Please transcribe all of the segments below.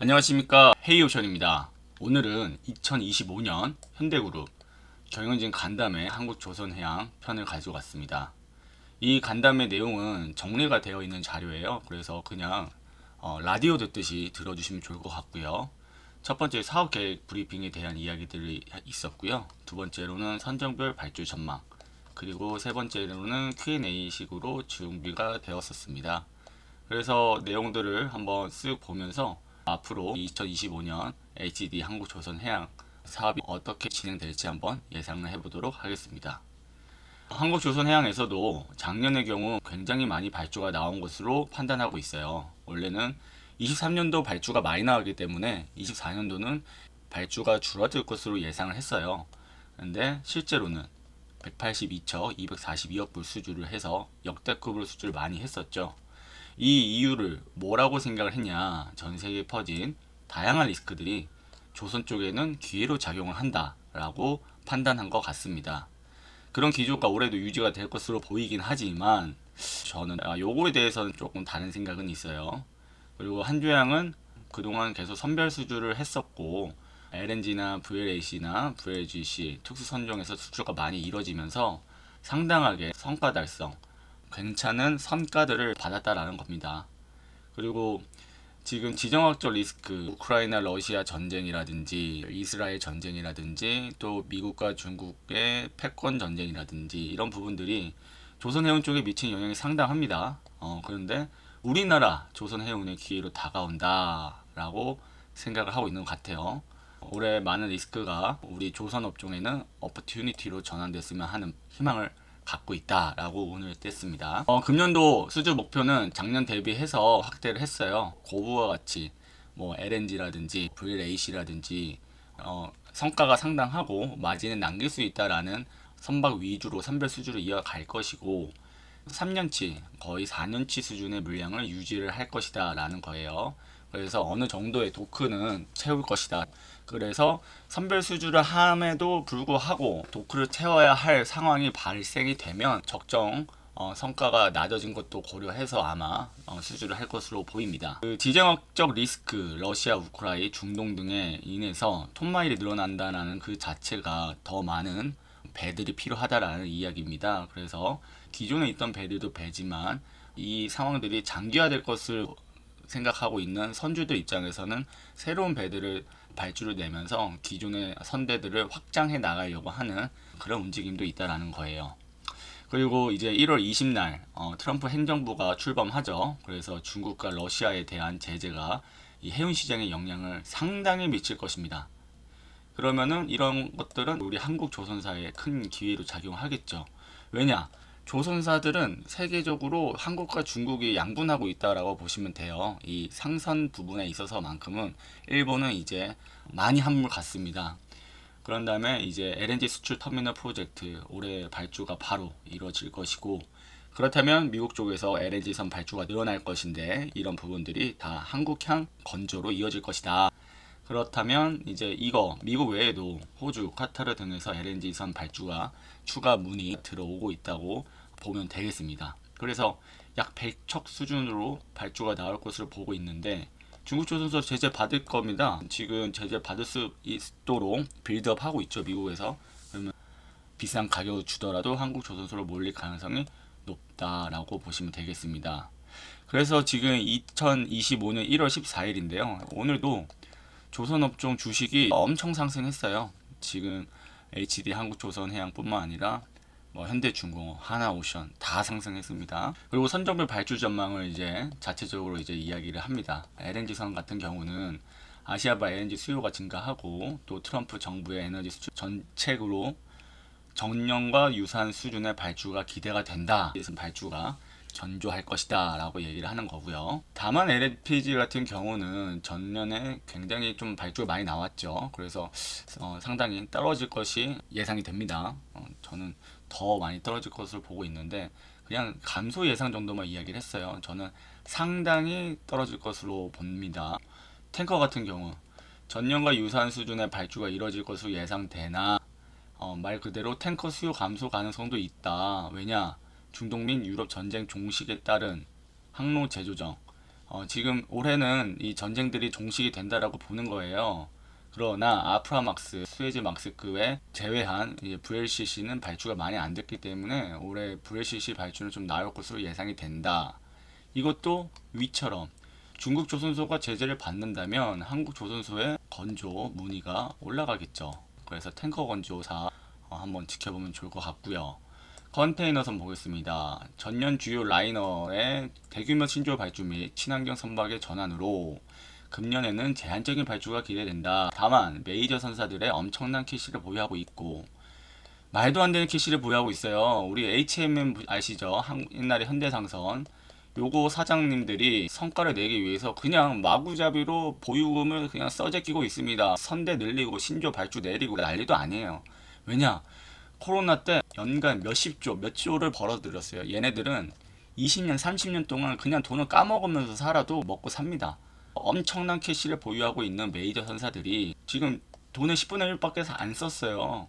안녕하십니까, 헤이오션입니다. 오늘은 2025년 현대그룹 경영진 간담회 한국조선해양 편을 가지고 왔습니다. 이 간담회 내용은 정리가 되어 있는 자료예요. 그래서 그냥 라디오 듣듯이 들어주시면 좋을 것 같고요. 첫 번째 사업계획 브리핑에 대한 이야기들이 있었고요. 두 번째로는 선정별 발주 전망, 그리고 세 번째로는 Q&A 식으로 준비가 되었었습니다. 그래서 내용들을 한번 쓱 보면서 앞으로 2025년 HD 한국조선해양 사업이 어떻게 진행될지 한번 예상을 해보도록 하겠습니다. 한국조선해양에서도 작년의 경우 굉장히 많이 발주가 나온 것으로 판단하고 있어요. 원래는 23년도 발주가 많이 나오기 때문에 24년도는 발주가 줄어들 것으로 예상을 했어요. 근데 실제로는 182척 242억 불 수주를 해서 역대급으로 수주를 많이 했었죠. 이 이유를 뭐라고 생각을 했냐, 전 세계에 퍼진 다양한 리스크들이 조선 쪽에는 기회로 작용을 한다라고 판단한 것 같습니다. 그런 기조가 올해도 유지가 될 것으로 보이긴 하지만 저는 요거에 대해서는 조금 다른 생각은 있어요. 그리고 한주양은 그동안 계속 선별 수주를 했었고 LNG나 VLAC나 VLGC 특수 선종에서 수주가 많이 이루어지면서 상당하게 성과 달성, 괜찮은 성과들을 받았다라는 겁니다. 그리고 지금 지정학적 리스크, 우크라이나 러시아 전쟁이라든지 이스라엘 전쟁이라든지 또 미국과 중국의 패권 전쟁이라든지 이런 부분들이 조선해운 쪽에 미친 영향이 상당합니다. 그런데 우리나라 조선해운의 기회로 다가온다 라고 생각을 하고 있는 것 같아요. 올해 많은 리스크가 우리 조선업종에는 어퍼튜니티로 전환됐으면 하는 희망을 갖고 있다라고 오늘 뗐습니다. 금년도 수주 목표는 작년 대비해서 확대를 했어요. 고부와 같이 뭐 LNG라든지 VLAC라든지 성과가 상당하고 마진을 남길 수 있다라는 선박 위주로 선별 수주를 이어갈 것이고 3년치 거의 4년치 수준의 물량을 유지를 할 것이다 라는 거예요. 그래서 어느 정도의 도크는 채울 것이다. 그래서 선별 수주를 함에도 불구하고 도크를 채워야 할 상황이 발생이 되면 적정 성과가 낮아진 것도 고려해서 아마 수주를 할 것으로 보입니다. 그 지정학적 리스크, 러시아, 우크라이나, 중동 등에 인해서 톤마일이 늘어난다는 그 자체가 더 많은 배들이 필요하다라는 이야기입니다. 그래서 기존에 있던 배들도 배지만 이 상황들이 장기화될 것을 생각하고 있는 선주들 입장에서는 새로운 배들을 발주를 내면서 기존의 선대들을 확장해 나가려고 하는 그런 움직임도 있다라는 거예요. 그리고 이제 1월 20날 트럼프 행정부가 출범하죠. 그래서 중국과 러시아에 대한 제재가 이 해운 시장에 영향을 상당히 미칠 것입니다. 그러면은 이런 것들은 우리 한국 조선사에 큰 기회로 작용하겠죠. 왜냐? 조선사들은 세계적으로 한국과 중국이 양분하고 있다라고 보시면 돼요. 이 상선 부분에 있어서만큼은 일본은 이제 많이 한물 갔습니다. 그런 다음에 이제 LNG 수출 터미널 프로젝트 올해 발주가 바로 이루어질 것이고, 그렇다면 미국 쪽에서 LNG선 발주가 늘어날 것인데 이런 부분들이 다 한국향 건조로 이어질 것이다. 그렇다면 이제 이거 미국 외에도 호주, 카타르 등에서 LNG선 발주가 추가 문의 들어오고 있다고 보면 되겠습니다. 그래서 약 100척 수준으로 발주가 나올 것으로 보고 있는데 중국 조선소 제재 받을 겁니다. 지금 제재 받을 수 있도록 빌드업 하고 있죠, 미국에서. 그러면 비싼 가격을 주더라도 한국 조선소로 몰릴 가능성이 높다라고 보시면 되겠습니다. 그래서 지금 2025년 1월 14일인데요. 오늘도 조선업종 주식이 엄청 상승했어요. 지금 HD 한국조선해양뿐만 아니라 뭐 현대중공업, 하나오션 다 상승했습니다. 그리고 선정별 발주 전망을 이제 자체적으로 이제 이야기를 합니다. LNG선 같은 경우는 아시아바 LNG 수요가 증가하고 또 트럼프 정부의 에너지 수출 정책으로 전년과 유사한 수준의 발주가 기대가 된다. 그래서 발주가 견조할 것이다 라고 얘기를 하는 거고요. 다만 LPG 같은 경우는 전년에 굉장히 좀 발주가 많이 나왔죠. 그래서 상당히 떨어질 것이 예상이 됩니다. 저는 더 많이 떨어질 것으로 보고 있는데 그냥 감소 예상 정도만 이야기를 했어요. 저는 상당히 떨어질 것으로 봅니다. 탱커 같은 경우 전년과 유사한 수준의 발주가 이뤄질 것으로 예상되나 말 그대로 탱커 수요 감소 가능성도 있다. 왜냐? 중동 및 유럽 전쟁 종식에 따른 항로 재조정, 지금 올해는 이 전쟁들이 종식이 된다라고 보는 거예요. 그러나 아프라막스, 수에즈막스급에 제외한 VLCC는 발주가 많이 안 됐기 때문에 올해 VLCC 발주는 좀 나올 것으로 예상이 된다. 이것도 위처럼 중국 조선소가 제재를 받는다면 한국 조선소의 건조 문의가 올라가겠죠. 그래서 탱커 건조사 한번 지켜보면 좋을 것 같고요. 컨테이너선 보겠습니다. 전년 주요 라이너의 대규모 신조 발주 및 친환경 선박의 전환으로 금년에는 제한적인 발주가 기대된다. 다만 메이저 선사들의 엄청난 캐시를 보유하고 있고, 말도 안 되는 캐시를 보유하고 있어요. 우리 HMM 아시죠? 옛날에 현대상선. 요거 사장님들이 성과를 내기 위해서 그냥 마구잡이로 보유금을 그냥 써제끼고 있습니다. 선대 늘리고 신조 발주 내리고 난리도 아니에요. 왜냐? 코로나 때 연간 몇십 조, 몇 조를 벌어들였어요. 얘네들은 20년, 30년 동안 그냥 돈을 까먹으면서 살아도 먹고 삽니다. 엄청난 캐시를 보유하고 있는 메이저 선사들이 지금 돈의 10분의 1밖에 안 썼어요.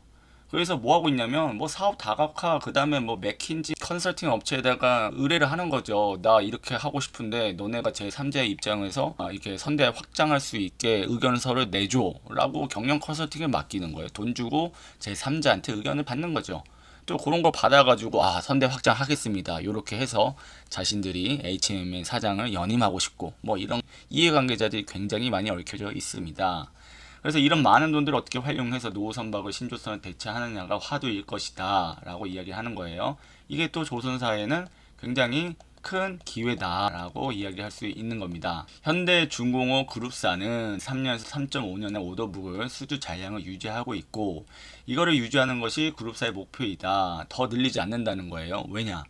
그래서 뭐 하고 있냐면 뭐 사업 다각화, 그 다음에 뭐 맥킨지 컨설팅 업체에다가 의뢰를 하는 거죠. 나 이렇게 하고 싶은데 너네가 제3자의 입장에서 이렇게 선대 확장할 수 있게 의견서를 내줘 라고 경영 컨설팅을 맡기는 거예요. 돈 주고 제3자한테 의견을 받는 거죠. 또 그런 거 받아가지고 선대 확장하겠습니다 요렇게 해서 자신들이 HMM의 사장을 연임하고 싶고 뭐 이런 이해관계자들이 굉장히 많이 얽혀져 있습니다. 그래서 이런 많은 돈들을 어떻게 활용해서 노후선박을 신조선을 대체하느냐가 화두일 것이다 라고 이야기하는 거예요. 이게 또 조선사에는 굉장히 큰 기회다라고 이야기할 수 있는 겁니다. 현대중공업 그룹사는 3년에서 3.5년의 오더북을 수주 잔량을 유지하고 있고, 이거를 유지하는 것이 그룹사의 목표이다. 더 늘리지 않는다는 거예요. 왜냐?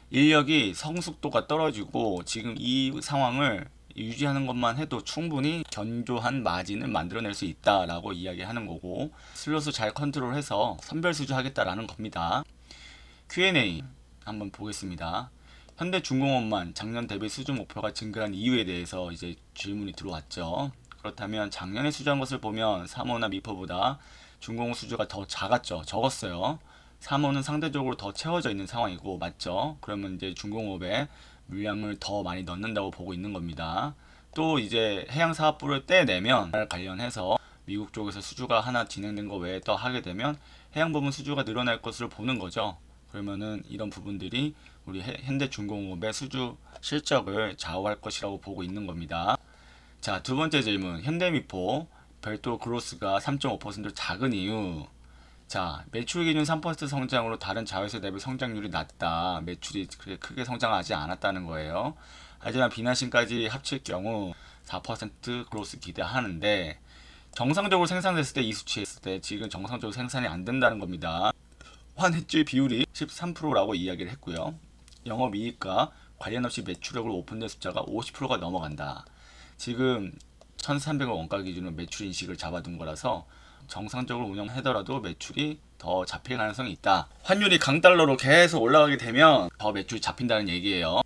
인력이 성숙도가 떨어지고 지금 이 상황을 유지하는 것만 해도 충분히 견조한 마진을 만들어낼 수 있다라고 이야기하는 거고, 슬롯을 잘 컨트롤해서 선별 수주하겠다라는 겁니다. Q&A 한번 보겠습니다. 현대중공업만 작년 대비 수주 목표가 증가한 이유에 대해서 이제 질문이 들어왔죠. 그렇다면 작년에 수주한 것을 보면 3호나 미포보다 중공업 수주가 더 작았죠. 적었어요. 3호는 상대적으로 더 채워져 있는 상황이고, 맞죠? 그러면 이제 중공업에 물량을 더 많이 넣는다고 보고 있는 겁니다. 또 이제 해양사업부를 떼내면 관련해서 미국 쪽에서 수주가 하나 진행된 거 외에 또 하게 되면 해양 부분 수주가 늘어날 것으로 보는 거죠. 그러면은 이런 부분들이 우리 현대중공업의 수주 실적을 좌우할 것이라고 보고 있는 겁니다. 자, 두 번째 질문. 현대미포 별도 그로스가 3.5% 작은 이유. 자, 매출 기준 3% 성장으로 다른 자회사 대비 성장률이 낮다. 매출이 그렇게 크게 성장하지 않았다는 거예요. 하지만 비나신까지 합칠 경우 4% 그로스 기대하는데, 정상적으로 생산됐을 때 이 수치했을 때 지금 정상적으로 생산이 안 된다는 겁니다. 환해질 비율이 13%라고 이야기를 했고요. 영업이익과 관련 없이 매출액으로 오픈된 숫자가 50%가 넘어간다. 지금 1,300억 원가 기준으로 매출 인식을 잡아둔 거라서 정상적으로 운영하더라도 매출이 더 잡힐 가능성이 있다. 환율이 강달러로 계속 올라가게 되면 더 매출이 잡힌다는 얘기예요.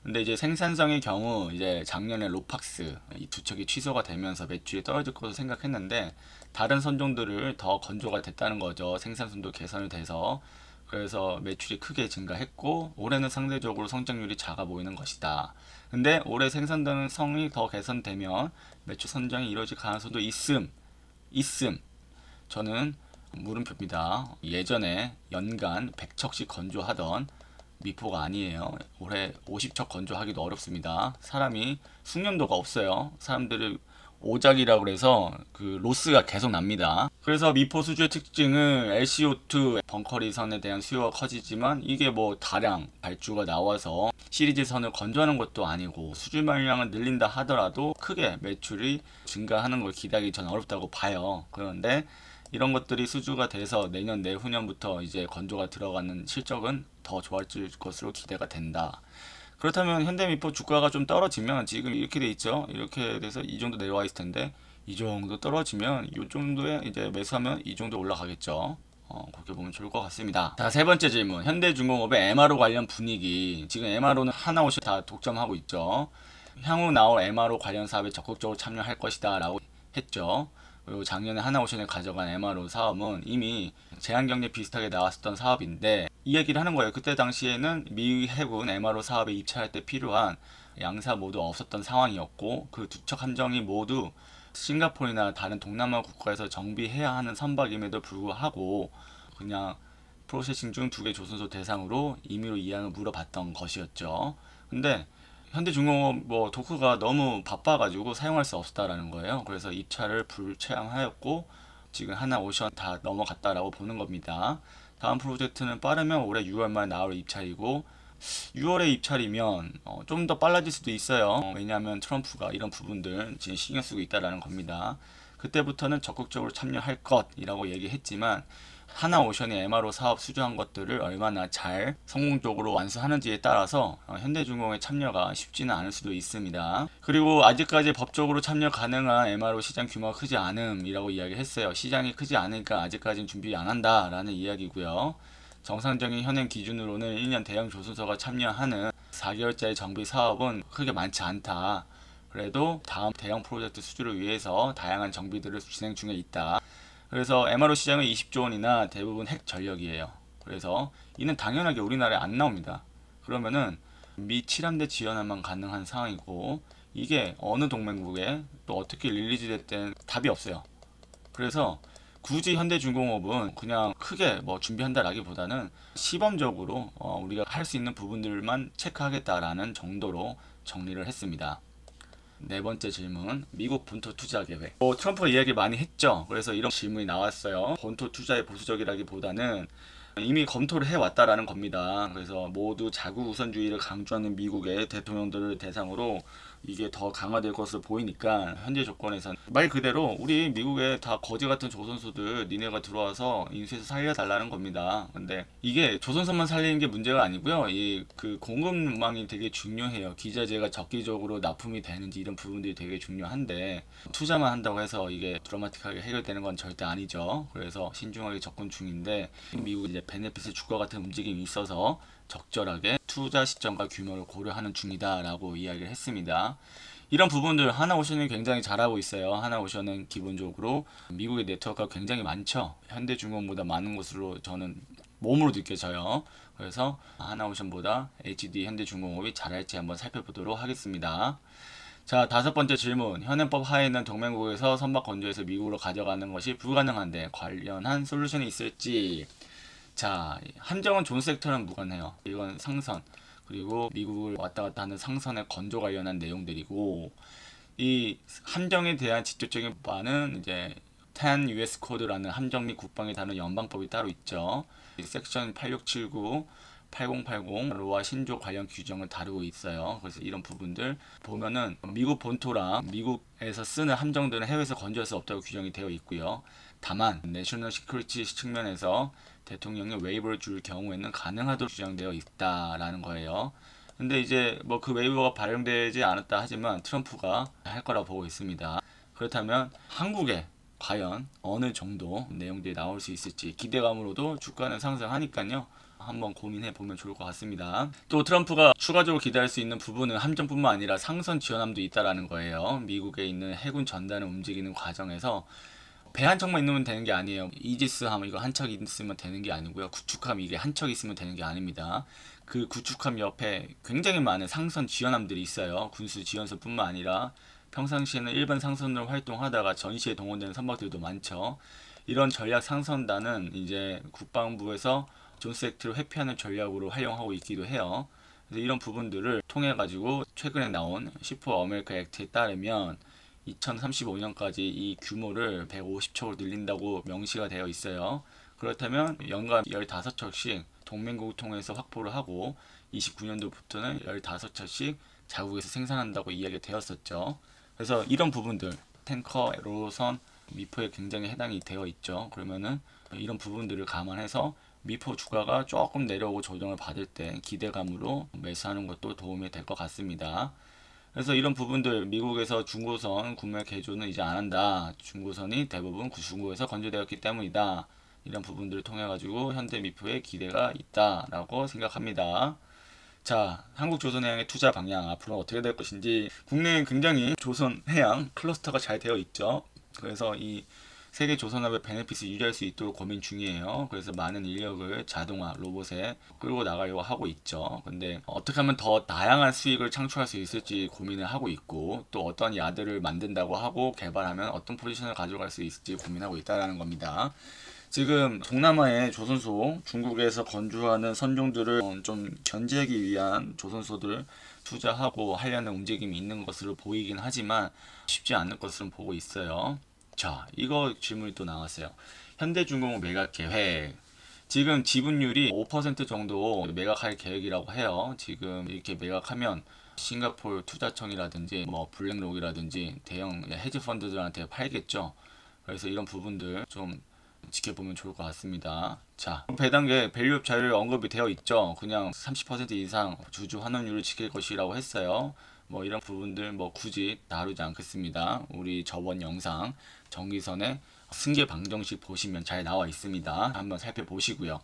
근데 이제 생산성의 경우 이제 작년에 로팍스 이 두 척이 취소가 되면서 매출이 떨어질 것으로 생각했는데 다른 선종들을 더 건조가 됐다는 거죠. 생산성도 개선이 돼서. 그래서 매출이 크게 증가했고 올해는 상대적으로 성장률이 작아 보이는 것이다. 근데 올해 생산성이 더 개선되면 매출 선장이 이루어질 가능성도 있음. 저는 물음표입니다. 예전에 연간 100척씩 건조하던 미포가 아니에요. 올해 50척 건조하기도 어렵습니다. 사람이 숙련도가 없어요. 사람들을 오작이라고 해서 그 로스가 계속 납니다. 그래서 미포 수주의 특징은 LCO2 벙커리선에 대한 수요가 커지지만 이게 뭐 다량 발주가 나와서 시리즈 선을 건조하는 것도 아니고 수주 물량을 늘린다 하더라도 크게 매출이 증가하는 걸 기대하기 전 어렵다고 봐요. 그런데 이런 것들이 수주가 돼서 내년 내후년부터 이제 건조가 들어가는 실적은 더 좋아질 것으로 기대가 된다. 그렇다면 현대미포 주가가 좀 떨어지면 지금 이렇게 돼 있죠. 이렇게 돼서 이 정도 내려와 있을 텐데 이 정도 떨어지면 이 정도에 이제 매수하면 이 정도 올라가겠죠. 그렇게 보면 좋을 것 같습니다. 자, 세 번째 질문. 현대중공업의 MRO 관련 분위기. 지금 MRO는 하나오시 다 독점하고 있죠. 향후 나올 MRO 관련 사업에 적극적으로 참여할 것이다 라고 했죠. 그리고 작년에 하나오션에 가져간 MRO 사업은 이미 제한경제 비슷하게 나왔었던 사업인데 이 얘기를 하는 거예요. 그때 당시에는 미 해군 MRO 사업에 입찰할 때 필요한 양사 모두 없었던 상황이었고 그 두 척 함정이 모두 싱가포르나 다른 동남아 국가에서 정비해야 하는 선박임에도 불구하고 그냥 프로세싱 중 두 개 조선소 대상으로 임의로 이양을 물어봤던 것이었죠. 근데 현대중공업 도크가 너무 바빠가지고 사용할 수 없었다라는 거예요. 그래서 입찰을 불체함하였고 지금 하나오션 다 넘어갔다라고 보는 겁니다. 다음 프로젝트는 빠르면 올해 6월 말 나올 입찰이고 6월에 입찰이면 좀 더 빨라질 수도 있어요. 왜냐하면 트럼프가 이런 부분들 지금 신경 쓰고 있다라는 겁니다. 그때부터는 적극적으로 참여할 것이라고 얘기했지만 하나오션이 MRO 사업 수주한 것들을 얼마나 잘 성공적으로 완수하는지에 따라서 현대중공업의 참여가 쉽지는 않을 수도 있습니다. 그리고 아직까지 법적으로 참여 가능한 MRO 시장 규모가 크지 않음이라고 이야기했어요. 시장이 크지 않으니까 아직까지는 준비 안 한다라는 이야기고요. 정상적인 현행 기준으로는 1년 대형 조선소가 참여하는 4개월짜리 정비 사업은 크게 많지 않다. 그래도 다음 대형 프로젝트 수주를 위해서 다양한 정비들을 진행 중에 있다. 그래서 MRO 시장은 20조 원이나 대부분 핵 전력이에요. 그래서 이는 당연하게 우리나라에 안 나옵니다. 그러면은 미 7함대 지원만 가능한 상황이고 이게 어느 동맹국에 또 어떻게 릴리즈 됐든 답이 없어요. 그래서 굳이 현대중공업은 그냥 크게 준비한다라기보다는 시범적으로 우리가 할 수 있는 부분들만 체크하겠다라는 정도로 정리를 했습니다. 네 번째 질문, 미국 본토 투자 계획. 트럼프가 이야기 많이 했죠. 그래서 이런 질문이 나왔어요. 본토 투자에 보수적이라기보다는 이미 검토를 해왔다라는 겁니다. 그래서 모두 자국 우선주의를 강조하는 미국의 대통령들을 대상으로 이게 더 강화될 것으로 보이니까 현재 조건에서는 말 그대로 우리 미국에 다 거지 같은 조선소들 니네가 들어와서 인수해서 살려달라는 겁니다. 근데 이게 조선소만 살리는 게 문제가 아니고요. 그 공급망이 되게 중요해요. 기자재가 적기적으로 납품이 되는지 이런 부분들이 되게 중요한데 투자만 한다고 해서 이게 드라마틱하게 해결되는 건 절대 아니죠. 그래서 신중하게 접근 중인데 미국 이제 베네피스 주가 같은 움직임이 있어서 적절하게 투자 시점과 규모를 고려하는 중이다라고 이야기를 했습니다. 이런 부분들 하나오션이 굉장히 잘하고 있어요. 하나오션은 기본적으로 미국의 네트워크가 굉장히 많죠. 현대중공업보다 많은 것으로 저는 몸으로 느껴져요. 그래서 하나오션보다 HD 현대중공업이 잘할지 한번 살펴보도록 하겠습니다. 자, 다섯 번째 질문. 현행법 하에 있는 동맹국에서 선박 건조해서 미국으로 가져가는 것이 불가능한데 관련한 솔루션이 있을지. 자, 함정은 존 섹터랑 무관해요. 이건 상선, 그리고 미국을 왔다 갔다 하는 상선의 건조 관련한 내용들이고, 이 함정에 대한 직접적인 바는 이제 10 US 코드라는 함정 및 국방에 다른 연방법이 따로 있죠. 섹션 8679, 8080 로아 신조 관련 규정을 다루고 있어요. 그래서 이런 부분들 보면은 미국 본토랑 미국에서 쓰는 함정들은 해외에서 건조할 수 없다고 규정이 되어 있고요. 다만 내셔널 시큐리티 측면에서 대통령이 웨이버를 줄 경우에는 가능하도록 규정되어 있다라는 거예요. 근데 이제 그 웨이버가 발령되지 않았다 하지만 트럼프가 할 거라 보고 있습니다. 그렇다면 한국에 과연 어느 정도 내용들이 나올 수 있을지 기대감으로도 주가는 상승하니까요. 한번 고민해 보면 좋을 것 같습니다. 또 트럼프가 추가적으로 기대할 수 있는 부분은 함정뿐만 아니라 상선 지원함도 있다라는 거예요. 미국에 있는 해군 전단을 움직이는 과정에서 배 한 척만 있으면 되는 게 아니에요. 이지스함 이거 한 척 있으면 되는 게 아니고요. 구축함 이게 한 척 있으면 되는 게 아닙니다. 그 구축함 옆에 굉장히 많은 상선 지원함들이 있어요. 군수 지원소뿐만 아니라 평상시에는 일반 상선으로 활동하다가 전시에 동원되는 선박들도 많죠. 이런 전략 상선단은 이제 국방부에서 존스 액트를 회피하는 전략으로 활용하고 있기도 해요. 그래서 이런 부분들을 통해 가지고 최근에 나온 10호 어메리카 액트에 따르면 2035년까지 이 규모를 150척으로 늘린다고 명시가 되어 있어요. 그렇다면 연간 15척씩 동맹국을 통해서 확보를 하고 29년도부터는 15척씩 자국에서 생산한다고 이야기가 되었었죠. 그래서 이런 부분들 탱커, 로선, 미포에 굉장히 해당이 되어 있죠. 그러면은 이런 부분들을 감안해서 미포 주가가 조금 내려오고 조정을 받을 때 기대감으로 매수하는 것도 도움이 될 것 같습니다. 그래서 이런 부분들 미국에서 중고선 구매 개조는 이제 안 한다. 중고선이 대부분 중고에서 건조되었기 때문이다. 이런 부분들을 통해 가지고 현대 미포에 기대가 있다라고 생각합니다. 자, 한국조선해양의 투자 방향 앞으로 어떻게 될 것인지 국내에 굉장히 조선해양 클러스터가 잘 되어 있죠. 그래서 이 세계 조선업의 베네핏을 유지할 수 있도록 고민 중이에요. 그래서 많은 인력을 자동화 로봇에 끌고 나가려고 하고 있죠. 근데 어떻게 하면 더 다양한 수익을 창출할 수 있을지 고민을 하고 있고, 또 어떤 야드를 만든다고 하고 개발하면 어떤 포지션을 가져갈 수 있을지 고민하고 있다는 겁니다. 지금 동남아의 조선소, 중국에서 건조하는 선종들을 좀 견제하기 위한 조선소들을 투자하고 하려는 움직임이 있는 것으로 보이긴 하지만 쉽지 않을 것으로 보고 있어요. 자, 이거 질문이 또 나왔어요. 현대중공업 매각 계획. 지금 지분율이 5% 정도 매각할 계획이라고 해요. 지금 이렇게 매각하면 싱가포르 투자청이라든지 뭐 블랙록이라든지 대형 헤지 펀드들한테 팔겠죠. 그래서 이런 부분들 좀 지켜보면 좋을 것 같습니다. 자, 배당계 밸류업 자료에 언급이 되어 있죠. 그냥 30% 이상 주주 환원율을 지킬 것이라고 했어요. 뭐 이런 부분들 뭐 굳이 다루지 않겠습니다. 우리 저번 영상 정기선의 승계 방정식 보시면 잘 나와 있습니다. 한번 살펴보시고요.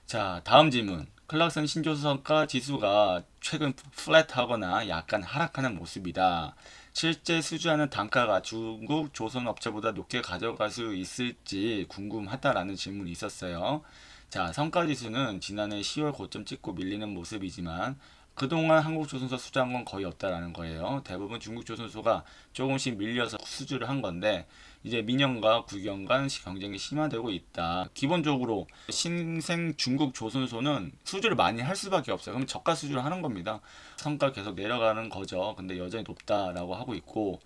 자, 다음 질문. 클락슨 신조선가 지수가 최근 플랫하거나 약간 하락하는 모습이다. 실제 수주하는 단가가 중국 조선업체보다 높게 가져갈 수 있을지 궁금하다라는 질문이 있었어요. 자, 성과지수는 지난해 10월 고점 찍고 밀리는 모습이지만 그동안 한국조선소 수주한 건 거의 없다라는 거예요. 대부분 중국조선소가 조금씩 밀려서 수주를 한 건데 이제 민영과 국영 간 경쟁이 심화되고 있다. 기본적으로 신생 중국 조선소는 수주를 많이 할 수밖에 없어요. 그럼 저가 수주를 하는 겁니다. 성과 계속 내려가는 거죠. 근데 여전히 높다라고 하고 있고,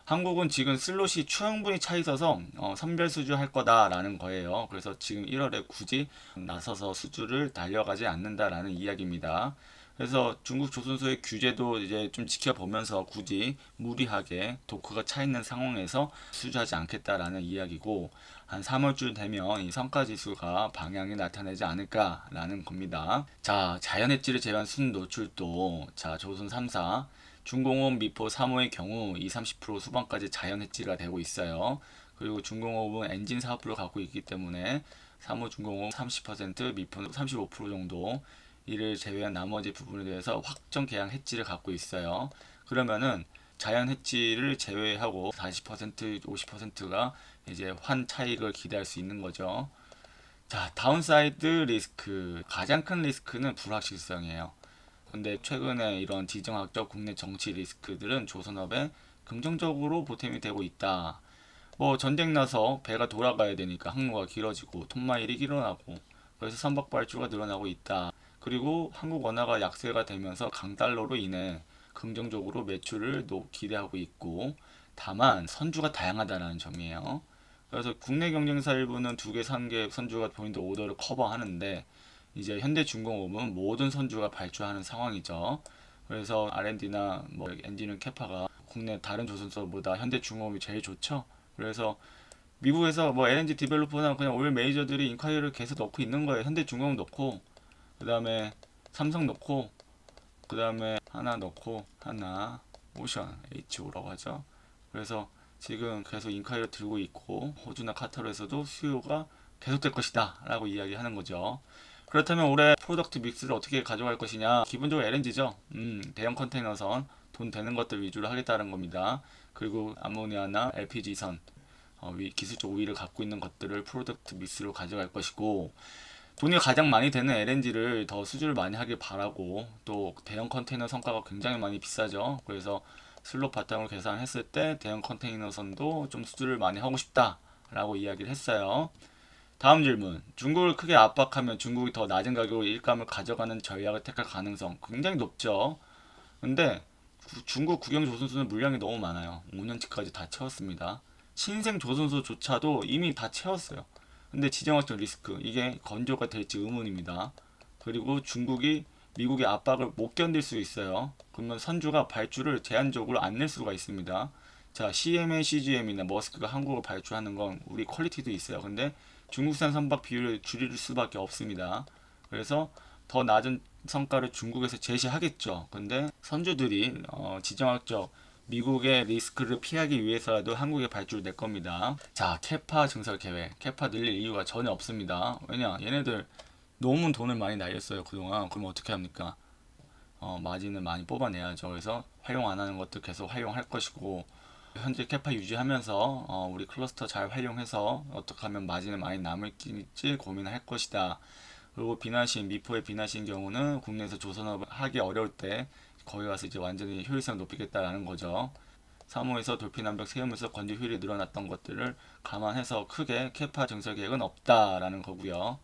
한국은 지금 슬롯이 추형분이 차 있어서 선별 수주할 거다라는 거예요. 그래서 지금 1월에 굳이 나서서 수주를 달려가지 않는다라는 이야기입니다. 그래서 중국 조선소의 규제도 이제 좀 지켜보면서 굳이 무리하게 도크가 차 있는 상황에서 수주하지 않겠다라는 이야기고, 한 3월쯤 되면 이 성과지수가 방향이 나타나지 않을까라는 겁니다. 자, 자연엣지를 제외한 순 노출도, 자, 조선 3사 중공업 미포 3호의 경우 20-30% 수반까지 자연해지가 되고 있어요. 그리고 중공업은 엔진 사업부를 갖고 있기 때문에 3호 중공업 30%, 미포 35% 정도, 이를 제외한 나머지 부분에 대해서 확정 계약 해지를 갖고 있어요. 그러면은 자연 해지를 제외하고 40%, 50%가 이제 환 차익을 기대할 수 있는 거죠. 자, 다운사이드 리스크. 가장 큰 리스크는 불확실성이에요. 근데 최근에 이런 지정학적 국내 정치 리스크들은 조선업에 긍정적으로 보탬이 되고 있다. 뭐 전쟁 나서 배가 돌아가야 되니까 항로가 길어지고 톤마일이 일어나고, 그래서 선박 발주가 늘어나고 있다. 그리고 한국 원화가 약세가 되면서 강달러로 인해 긍정적으로 매출을 기대하고 있고, 다만 선주가 다양하다는 점이에요. 그래서 국내 경쟁사 일부는 2개, 3개 선주가 본인들 오더를 커버하는데 이제 현대중공업은 모든 선주가 발주하는 상황이죠. 그래서 R&D나 뭐 엔지니어링 캐파가 국내 다른 조선소보다 현대중공업이 제일 좋죠. 그래서 미국에서 뭐 LNG 디벨로퍼나 그냥 오일 메이저들이 인콰이어를 계속 넣고 있는 거예요. 현대중공업 넣고, 그 다음에 삼성 넣고, 그 다음에 하나 넣고, 하나 오션 HO라고 하죠. 그래서 지금 계속 인콰이어 들고 있고, 호주나 카타르에서도 수요가 계속될 것이다 라고 이야기하는 거죠. 그렇다면 올해 프로덕트 믹스를 어떻게 가져갈 것이냐. 기본적으로 LNG죠. 대형 컨테이너선 돈 되는 것들 위주로 하겠다는 겁니다. 그리고 아모니아나 LPG선 기술적 우위를 갖고 있는 것들을 프로덕트 믹스로 가져갈 것이고, 돈이 가장 많이 되는 LNG를 더 수주를 많이 하길 바라고, 또 대형 컨테이너 성과가 굉장히 많이 비싸죠. 그래서 슬롯 바탕으로 계산했을 때 대형 컨테이너선도 좀 수주를 많이 하고 싶다 라고 이야기를 했어요. 다음 질문. 중국을 크게 압박하면 중국이 더 낮은 가격으로 일감을 가져가는 전략을 택할 가능성 굉장히 높죠. 근데 중국 국영 조선소는 물량이 너무 많아요. 5년치까지 다 채웠습니다. 신생 조선소조차도 이미 다 채웠어요. 근데 지정학적 리스크, 이게 건조가 될지 의문입니다. 그리고 중국이 미국의 압박을 못 견딜 수 있어요. 그러면 선주가 발주를 제한적으로 안 낼 수가 있습니다. 자, CMA, CGM이나 머스크가 한국을 발주하는 건 우리 퀄리티도 있어요. 근데 중국산 선박 비율을 줄일 수밖에 없습니다. 그래서 더 낮은 성과를 중국에서 제시하겠죠. 근데 선주들이 지정학적 미국의 리스크를 피하기 위해서라도 한국에 발주를 낼 겁니다. 자, 캐파 증설 계획. 캐파 늘릴 이유가 전혀 없습니다. 왜냐, 얘네들 너무 돈을 많이 날렸어요 그동안. 그럼 어떻게 합니까? 마진을 많이 뽑아내야죠. 그래서 활용 안 하는 것도 계속 활용할 것이고, 현재 캐파 유지하면서 우리 클러스터 잘 활용해서 어떻게 하면 마진을 많이 남을지 고민할 것이다. 그리고 비나신, 미포의 비나신 경우는 국내에서 조선업을 하기 어려울 때 거기 가서 이제 완전히 효율성 높이겠다라는 거죠. 사무에서 돌핀 암벽 세우면서 건조 효율이 늘어났던 것들을 감안해서 크게 캐파 증설 계획은 없다라는 거고요.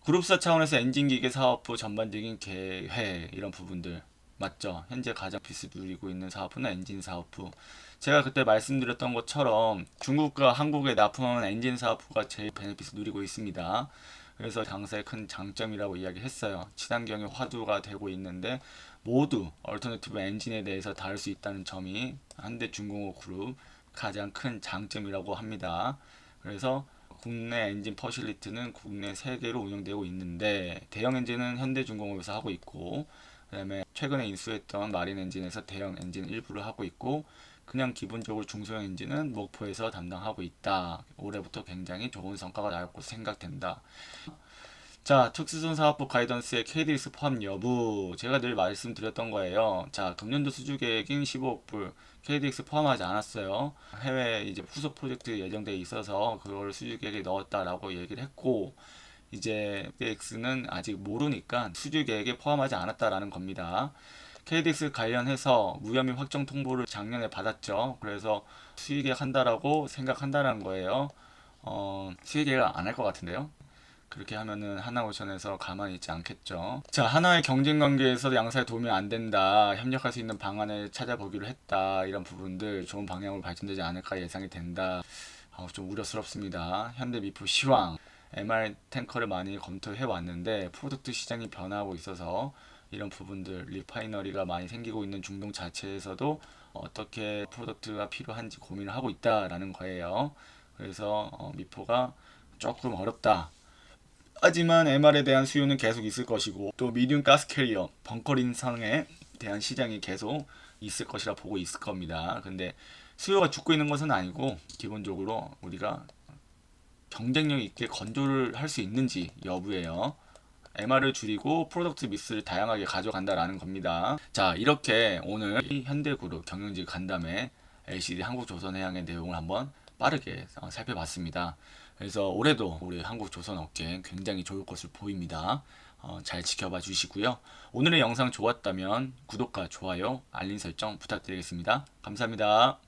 그룹사 차원에서 엔진기계 사업부 전반적인 계획 이런 부분들 맞죠? 현재 가장 비스 누리고 있는 사업부는 엔진 사업부. 제가 그때 말씀드렸던 것처럼 중국과 한국에 납품하는 엔진 사업부가 제일 베네핏을 누리고 있습니다. 그래서 당사의 큰 장점이라고 이야기했어요. 친환경의 화두가 되고 있는데 모두 얼터너티브 엔진에 대해서 다룰 수 있다는 점이 현대중공업 그룹 가장 큰 장점이라고 합니다. 그래서 국내 엔진 퍼실리티는 국내 3개로 운영되고 있는데 대형 엔진은 현대중공업에서 하고 있고 그다음에 최근에 인수했던 마린 엔진에서 대형 엔진 일부를 하고 있고 그냥 기본적으로 중소형 엔진은 목포에서 담당하고 있다. 올해부터 굉장히 좋은 성과가 나올 것으로 생각된다. 자, 특수선 사업부 가이던스의 KDX 포함 여부 제가 늘 말씀드렸던 거예요. 자, 금년도 수주 계획인 15억 불 KDX 포함하지 않았어요. 해외 이제 후속 프로젝트 예정돼 있어서 그걸 수주 계획에 넣었다라고 얘기를 했고 이제 KDX는 아직 모르니까 수주 계획에 포함하지 않았다라는 겁니다. KDX 관련해서 무혐의 확정 통보를 작년에 받았죠. 그래서 수의 계획 한다라고 생각한다는 거예요. 수의 계획 안 할 것 같은데요. 그렇게 하면은 하나오션에서 가만히 있지 않겠죠. 자, 하나의 경쟁 관계에서 양사에 도움이 안 된다. 협력할 수 있는 방안을 찾아보기로 했다. 이런 부분들 좋은 방향으로 발전되지 않을까 예상이 된다. 좀 우려스럽습니다. 현대미포 시황 MR 탱커를 많이 검토해 왔는데 프로덕트 시장이 변화하고 있어서 이런 부분들 리파이너리가 많이 생기고 있는 중동 자체에서도 어떻게 프로덕트가 필요한지 고민을 하고 있다라는 거예요. 그래서 미포가 조금 어렵다. 하지만 MR에 대한 수요는 계속 있을 것이고 또 미디움 가스 캐리어 벙커링 상에 대한 시장이 계속 있을 것이라 보고 있을 겁니다. 근데 수요가 죽고 있는 것은 아니고 기본적으로 우리가 경쟁력 있게 건조를 할 수 있는지 여부예요. MR을 줄이고 프로덕트 믹스를 다양하게 가져간다라는 겁니다. 자, 이렇게 오늘 현대그룹 경영지 간담회 LCD 한국조선해양의 내용을 한번 빠르게 살펴봤습니다. 그래서 올해도 우리 한국조선업계 굉장히 좋을 것으로 보입니다. 잘 지켜봐 주시고요. 오늘의 영상 좋았다면 구독과 좋아요, 알림 설정 부탁드리겠습니다. 감사합니다.